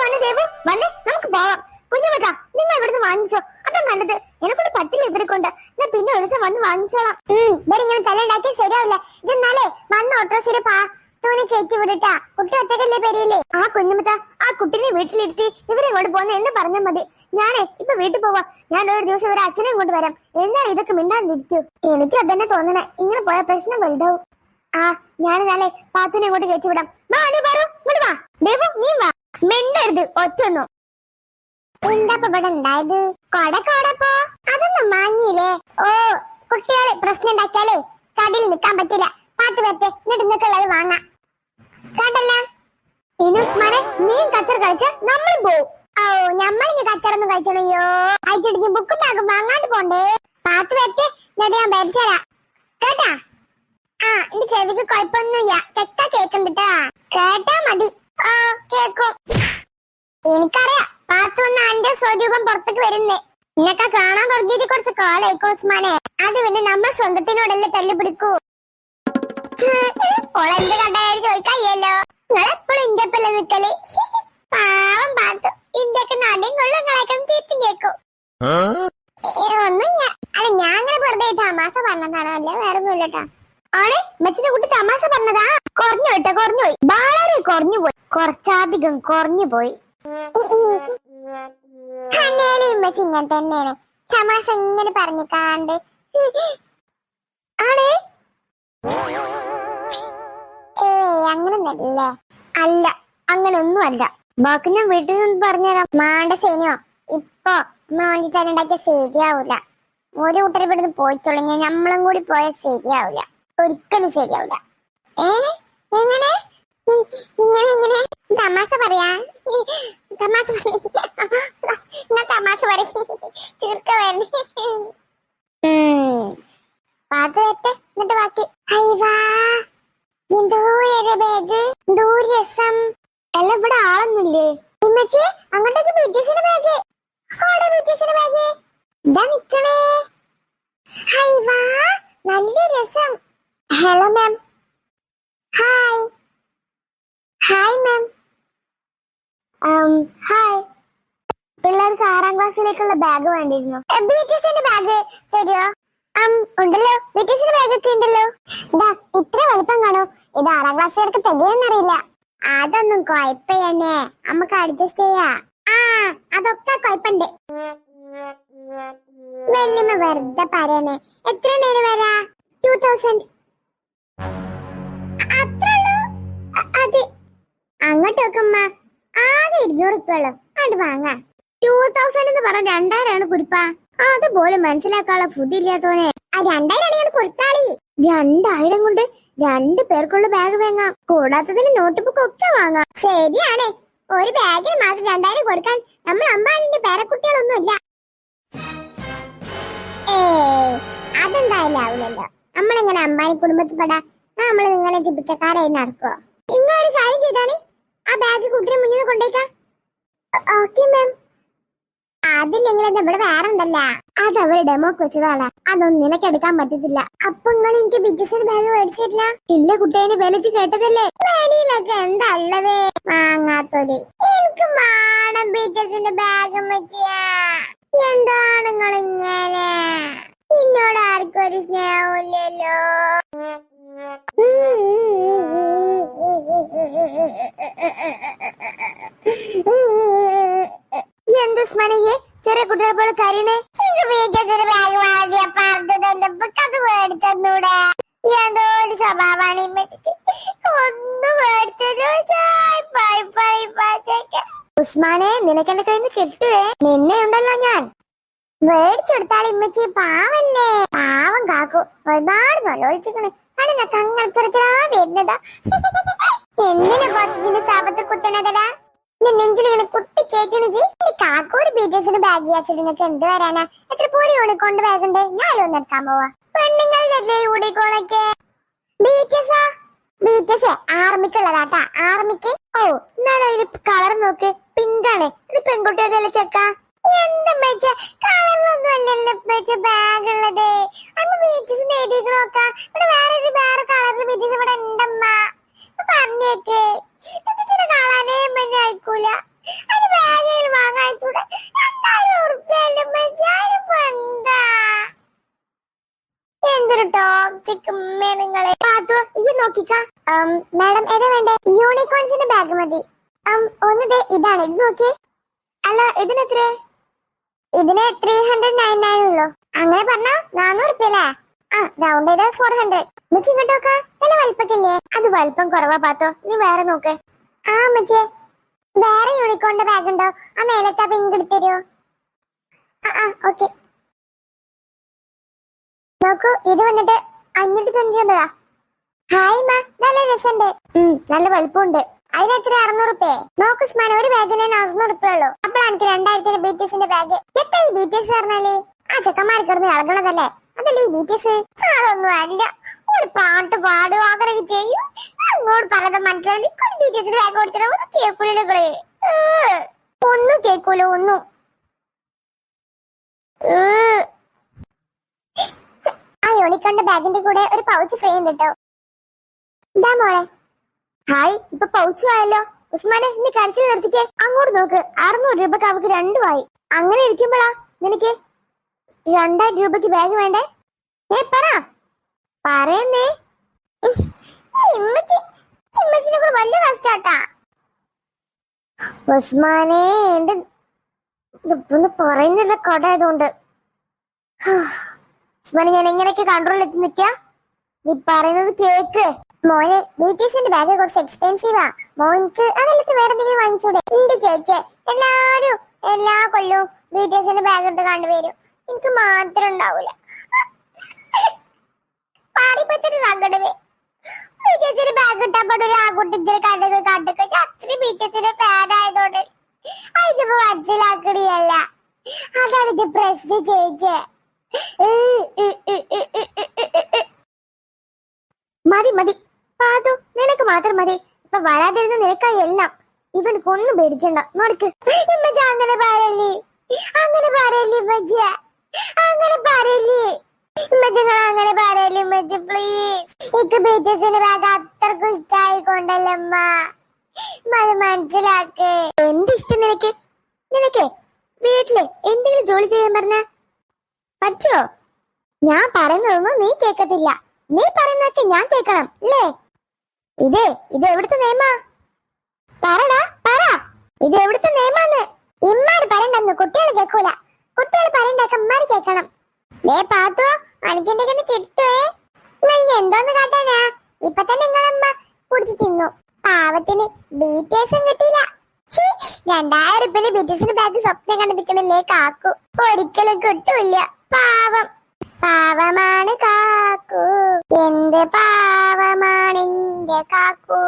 വന്ന് ദേവു വന്ന് നമുക്ക് പോവാം. കുഞ്ഞുമക്ക നിങ്ങൾ ഇവിടുന്ന് വാങ്ങിച്ചോ, അതാ നല്ലത്. എന്നെക്കൊണ്ട് പറ്റില്ല ഇവരെ കൊണ്ട്. ഞാൻ പിന്നെ ഒരു ദിവസം വന്ന് വാങ്ങിച്ചോളാം. ഇവരെ ഇങ്ങനെ തല ഉണ്ടാക്കിയാൽ ശരിയാവില്ല. ഇതെന്നാലേ വന്ന് ഓട്ടോസിന് പാത്തൂനെ കയറ്റി വിടട്ടാ. കുട്ടി ഒറ്റക്കല്ലേ പെരിയില്ലേ. ആ കുഞ്ഞുമത്ത ആ കുട്ടിനെ വീട്ടിലിരുത്തി ഇവരെങ്ങോട്ട് പോകുന്ന എന്ന് പറഞ്ഞാൽ മതി. ഞാനേ ഇപ്പൊ വീട്ടിൽ പോവാം. ഞാൻ ഒരു ദിവസം ഇവരെ അച്ഛനെ കൊണ്ട് വരാം. എന്നാലും ഇതൊക്കെ മിണ്ടാണ്ടിരിക്കൂ. എനിക്ക് അതന്നെ തോന്നണേ. ഇങ്ങനെ പോയ പ്രശ്നം വലുതാവും. ആ ഞാൻ നാളെ പാത്തുനെ ഇങ്ങോട്ട് കയറ്റി വിടാം. വാ നീ പറ ഇങ്ങോട്ട് വാ. ദേവു നീ വാ. മിണ്ടരുത് ഒറ്റൊന്നു. എന്താ ഇവിടെ ഉണ്ടായത്? കൊടക്കോടപ്പോ അതൊന്നും വാങ്ങിയില്ലേ? ഓ കുട്ടികളെ പ്രശ്നം ഉണ്ടാക്കിയാലേ കടയിൽ നിൽക്കാൻ പറ്റില്ല. പാത്ത് പറ്റേ എന്നിട്ട് നിങ്ങൾക്കുള്ളത് വാങ്ങാം കേട്ടല്ല. ഇനുസ്മാനെ നീ കച്ചറ കഴിച്ച നമ്മൾ പോവും. ഓ നമ്മളിങ്ങ് കച്ചറൊന്നും കഴിച്ചണയ്യോ. അയച്ചിട്ട് ബുക്കും ബാഗും വാങ്ങാണ്ട് പോണ്ടേ. പാത്ത് പറ്റേ എന്നിട്ട് ഞാൻ ഭരിച്ചരാ കേട്ടാ. ആ എന്റെ ചെവിക്ക് കുഴപ്പമൊന്നുമില്ല. തെറ്റാ കേക്കണ്ടിട്ടാ. കേട്ടാ മതി. ആ കേക്കും. എനിക്കറിയാം പാത്തുന്ന എന്റെ സ്വരൂപം പുറത്തേക്ക് വരുന്നേ. നിനക്ക് കാണാൻ തുടങ്ങിയത് കുറച്ച് കാലായിക്കോ ഉസ്മാനെ. അത് പിന്നെ നമ്മൾ സ്വന്തത്തിനോടല്ലേ തല്ലി പിടിക്കൂ. ഓളെന്ത് കണ്ടായാലും ചോദിക്കാല്ലോ. നിങ്ങളെപ്പോഴും ഇന്ത്യ പോലെ നിക്കല്. പാവം പാത്തു ഇന്ത്യക്ക് നടിയും കൊള്ളുകളേക്കും തീർത്തും കേക്കും. ഒന്നുമില്ല. അല്ല ഞാൻ അങ്ങനെ വെറുതെ തമാശ പറഞ്ഞതാണ്. അല്ലേ വേറെ ഒന്നുമില്ലട്ടാ. ആണ് മച്ചിന്റെ കുട്ടി തമാശ പറഞ്ഞതാ. കുറഞ്ഞു കേട്ടോ, കുറഞ്ഞു പോയി. വളരെ കുറഞ്ഞു പോയി. കുറച്ചധികം കുറഞ്ഞു പോയി. ഉമ്മച്ചി ഇങ്ങനെ തന്നെയാണ് തമാശ ഇങ്ങനെ പറഞ്ഞിക്കാണ്ട്. ആണ് അങ്ങനൊന്നല്ലേ? അല്ല അങ്ങനെ ഒന്നും അല്ല. ബാക്കി ഞാൻ വീട്ടിൽ നിന്ന് പറഞ്ഞുതരാം. മാണ്ട സേനയോ ഇപ്പൊ മോഞ്ചിത്തലുണ്ടാക്കിയ ശരിയാവൂല. ഒരു കൂട്ടരെ ഇവിടുന്ന് പോയിത്തുള്ളൂ. നമ്മളും കൂടി പോയാൽ ശരിയാവൂല. ഒരിക്കലും ശരിയാവില്ല. എങ്ങനെ ഇങ്ങനെ ഇങ്ങനെ തമാശ പറയാ? തമാശ തമാശ പറ ചുരുക്ക വരണേ. പാത്ത് വെട്ടെ എന്നിട്ട് ബാക്കി. അയ്യവാ എന്തോരേ ബാഗ്, എന്തോ രസം. അല്ല ഇവിടെ ആളൊന്നുമില്ലേ? ഇമ്മച്ചി അങ്ങോട്ടേക്ക് ബിറ്റിസിന്റെ ബാഗ്. ഓടെ ബിറ്റിസിന്റെ ബാഗ് ഇതാ നിക്കണേ. അയ്യവാ നല്ല രസം. Hello ma'am. Hi hi ma'am. Hi. പിള്ളേർക്ക് 6ാം ക്ലാസ്സിലേക്കുള്ള ബാഗ് വേണ്ടിയിരുന്നു. ബിറ്റിസിന്റെ ബാഗ് തരുമോ? ഉണ്ടല്ലോ, ബിറ്റിസിന്റെ ബാഗ് ഒക്കെ ഉണ്ടല്ലോ. ഇതാ ഇത്ര വലിപ്പം കാണോ? ഇത് 6ാം ക്ലാസ്സുകാർക്ക് തികയെന്നറിയില്ല. അതൊന്നും കുഴപ്പന്നെ, നമുക്ക് അഡ്ജസ്റ്റ് ചെയ്യാ. ആ അതൊക്കെ കുഴപ്പണ്ട്. വെല്ലുമ്മ വെറുതെ പറയണേ. എത്ര നേരം വരാ? 2000. അത്രയുള്ളൂ? അതെ. അങ്ങോട്ട് വെക്കുമ്മ. ആകെ 200 ഉറുപ്പിയുള്ളൂ. അത് വാങ്ങാ. 2000 എന്ന് പറഞ്ഞ 2000 കുരിപ്പ. അതുപോലെ മനസ്സിലാക്കാനുള്ള ബുദ്ധി ഇല്ലാത്തോനെ. ആ 2000 ആണ് കൊടുത്താളി. 2000 കൊണ്ട് 2 പേർക്കുള്ള ബാഗ് വാങ്ങാം. കൂടാത്തതിന് നോട്ട് ബുക്ക് ഒക്കെ വാങ്ങാം. ശരിയാണ്. ഒരു ബാഗിന് മാത്രം 2000 കൊടുക്കാൻ നമ്മൾ അമ്പാനിന്റെ പേരക്കുട്ടികളൊന്നുമില്ല. അതെന്തായാലും ആവില്ലല്ലോ. നമ്മളിങ്ങനെ അമ്പാനി കുടുംബത്തിൽ പെടാ. നമ്മൾ നിങ്ങളെ ചിപ്പിച്ചക്കാരായി നടക്കുവോ? ഇങ്ങനൊരു കാര്യം ചെയ്താണ് ആ ബാഗ് കുട്ടിയെ മുന്നിൽ കൊണ്ടേക്കാം. Okay ma'am. അതില്ലെങ്കിൽ ഇവിടെ വേറെ ഉണ്ടല്ല. അത് അവര് ഡെമോക്ക് വെച്ചതാണ്. അതൊന്നും നിനക്ക് എടുക്കാൻ പറ്റത്തില്ല. അപ്പൊ നിങ്ങൾ എനിക്ക് ബിറ്റിസിന്റെ ബാഗ് മേടിച്ചിട്ടില്ല? ഇല്ല കുട്ടിയെ വിലച്ച് കേട്ടതല്ലേ. വെളിയിലൊക്കെ എന്താ ഉള്ളത്? വാങ്ങാത്തൊരു. എനിക്ക് വേണം ബിറ്റിസിന്റെ ബാഗ് വെച്ചിയാ. എന്താണ് നിങ്ങൾ ഇങ്ങനെ? എന്നോട് ആർക്കും ഒരു സ്നേഹമില്ലല്ലോ. എന്ത് സ്മനയെ ചെറിയ കുട്ടികളെ പോലെ കരീണേ? ബാഗ് വാങ്ങിയ അത് മേടിച്ചൂടെ? എന്തോ ഒരു സ്വഭാവമാണ് ഇമ്മച്ചിക്ക്. ഒന്ന് മേടിച്ചോ. ഉസ്മാനെ നിനക്കെന്റെ കയ്യിൽ നിന്ന് കിട്ടുവേ. നിന്നെ ഉണ്ടല്ലോ ഞാൻ മേടിച്ചെടുത്താളെ ഇമ്മച്ചി. പാവല്ലേ, പാവം കാക്കു ഒരുപാട് നൊലൊളിച്ചിക്കണ്. ആണ് കങ്ങച്ചറത്തിലാ വരുന്നതാ. എന്തിനാ പത്തിന്റെ സ്ഥാപത്ത് കുത്തണതടാ? നെഞ്ചിലിങ്ങനെ കുത്തി കേറ്റണത്. കാക്കു ഒരു ബിറ്റിസിന്റെ ബാഗ് വെച്ചിട്ട് നിങ്ങൾക്ക് എന്ത് വരാനാ? എത്ര പോരി യൂണിക്കോണ്ട് ബാഗ് ഉണ്ട്? ഞാനും ഒന്ന് എടുക്കാൻ പോവാ. പെണ്ണുങ്ങളുടെ യൂണിക്കോണൊക്കെ ബിറ്റിസാ? ബിറ്റിസ് ആർമിക്കുള്ളതാട്ടാ. ആർമിക്ക്. ഓ എന്നാലും അതിന് കളർ നോക്ക്, പിങ്ക് ആണ്. ഇത് പെൺകുട്ടികളുടെ ചെക്ക. എന്താ മെച്ച കളറിലൊന്നും അല്ലല്ലോ ബാഗ് ഉള്ളത്. അമ്മ ബിറ്റിസിന്റെ എഴുതിക്ക് നോക്കാം. ഇവിടെ വേറെ കളറിൽ ബിറ്റിസ് ഇവിടെ ഉണ്ടമ്മ. പറഞ്ഞേക്ക് ബിറ്റിസിനെ കാണാനേ അയക്കൂല. ഉമ്മച്ചിന്റെ ബാഗ് മതി. ഒന്നത് ഇതാണ്, ഇത് നോക്കിയേ. അല്ല ഇതിനെത്ര? ഇതിന് 399 ഉള്ളൂ. അങ്ങനെ പറഞ്ഞ 400 റുപ്യല്ലേ? റൗണ്ട് ചെയ്ത് 400. ഉമ്മച്ചി ഇങ്ങോട്ട് നോക്ക, നല്ല വലിപ്പത്തില്ലേ? അത് വലിപ്പം കുറവാ പാത്തോ, നീ വേറെ നോക്ക്. ഉമ്മച്ചിയെ വേറെ യൂണിക്കോണിന്റെ ബാഗ് ഉണ്ടോ? ആ മേലത്തെ പിങ്ക് എടുത്തരോ? ഓക്കെ. നോക്കൂ, ഇത് വന്നിട്ട് 599. ഹായ് മാ, നല്ല രസമുണ്ട്. നല്ല വലുപ്പമുണ്ട്. അതിനെത്ര? 600 റുപ്യ. നോക്ക് ഉസ്മാൻ, ഒരു ബാഗിന് 600 റുപ്യ ഉള്ളൂ. അപ്പോഴാണ് എനിക്ക് 2000 BTSന്റെ ബാഗ്. എത്ര ഈ BTS പറഞ്ഞാലേ? ആ ചെക്കന്മാർ കിടന്ന് ഇളകണതല്ലേ, അതല്ലേ ഈ BTS? അതൊന്നും അല്ല, ഒരു പാട്ട് പാടും ആഗ്രഹം ചെയ്യും. അങ്ങോട്ട് പറഞ്ഞത് മനസ്സിലായി. BTSന്റെ ബാഗ് ഓടിച്ചാൽ ഒന്ന് കേൾക്കൂലേ? ഒന്നും കേൾക്കൂല, ഒന്നും. ആ യൂണിക്കോണിന്റെ ബാഗിന്റെ കൂടെ ഒരു പൗച്ച് ഫ്രീ ഉണ്ട് കേട്ടോ. ഇതാ മോളെ. ഹായ്, ഇപ്പൊ പൗച്ചു ആയല്ലോ. ഉസ്മാനെ, നീ കരച്ചിൽ നിർത്തിക്കേ. അങ്ങോട്ട് നോക്ക്, 600 രൂപക്ക് അവക്ക് 2 ആയി. അങ്ങനെ ഇരിക്കുമ്പോഴാ നിനക്ക് 2000 രൂപക്ക് ബാഗ് വേണ്ടേ? പറ പറയുന്നേ. ഇമ്മച്ചിനെ കൂടെ വലിയ കഷ്ടാട്ടാ ഉസ്മാനെ. എന്റെ ഒന്ന് പറയുന്നില്ല കടായതുകൊണ്ട്. ഉസ്മാനെ, ഞാൻ എങ്ങനെയൊക്കെ കൺട്രോൾ എത്തി നിക്ക? നീ പറയുന്നത് കേക്ക്. മോനെ, BTSന്റെ ബാഗ് കുറച്ച് എക്സ്പെൻസീവാ. മോൻക്ക് അതെടുത്ത് വേറെ എന്തെങ്കിലും വാങ്ങിച്ചൂടെ? എന്റെ ചേച്ചി എല്ലാരും എല്ലാ കൊല്ലവും BTSന്റെ ബാഗ് ഇട്ട് കണ്ടുവരും. എനിക്ക് മാത്രം ഉണ്ടാവൂല. പാടിപ്പത്തിന് സങ്കടമേ. BTSന്റെ ബാഗ് ഇട്ടപ്പോൾ ഒരു ആൺകുട്ടിക്ക് കണ്ടൊക്കെ അത്രയും BTSന്റെ ഫാൻ ആയതുകൊണ്ട് അതിപ്പോ മനസ്സിലാക്കണിയല്ല. അതാണ് ഇത് പ്രശ്നം ചേച്ചി. മതി മതി പാതു, നിനക്ക് മാത്രം മതി. ഇപ്പൊ വരാതിരുന്ന നിനക്കായി എല്ലാം. ഇവനക്കൊന്നും പേടിക്കണ്ട. നോക്ക്, അങ്ങനെ പറയല്ലേ, അങ്ങനെ പറയല്ലേ ഇമ്മച്ചി, അങ്ങനെ പറയല്ലേ ഇമ്മച്ചിങ്ങൾ, അങ്ങനെ പറയല്ലേ ഇമ്മച്ചി പ്ലീസ്. എനിക്ക് BTSന്റെ ബാഗ് അത്രക്കും ഇഷ്ടമായിക്കൊണ്ടല്ലമ്മ, അത് മനസ്സിലാക്ക്. എന്ത് ഇഷ്ടം നിനക്ക്? നിനക്ക് വീട്ടില് എന്തെങ്കിലും ജോലി ചെയ്യാൻ പറഞ്ഞ പറ്റുമോ? ഞാൻ പറയുന്നതൊന്നും നീ കേക്കത്തില്ല. നീ പറയുന്നൊക്കെ ഞാൻ കേക്കണം അല്ലേ? ഇത് എവിടുത്തെ നിയമാ? പറടാ പറ, ഇത് എവിടുത്തെ നിയമാന്ന്? ഇമ്മാര് പറയണ്ടെന്ന് കുട്ടികൾ കേൾക്കൂല. കുട്ടികൾ പറയണ്ടൊക്കെ ഇമ്മാര് കേക്കണം. പാത്തോ, അനക്കിണ്ടെന്ന് കിട്ടുവേ. നിങ്ങൾ എന്തോന്ന് കാട്ടാനാ? ഇപ്പൊ തന്നെ നിങ്ങളമ്മ കുടിച്ച് തിന്നു. പാവത്തിന് BTS കിട്ടിയില്ല. 2000 രൂപ BTSന്റെ ബാഗ് സ്വപ്നം കണ്ടു നിൽക്കണില്ലേ കാക്കു? ഒരിക്കലും കിട്ടൂല. പാവം, പാവമാണ് കാക്കു, എന്ത് പാവമാണ് എന്റെ കാക്കു.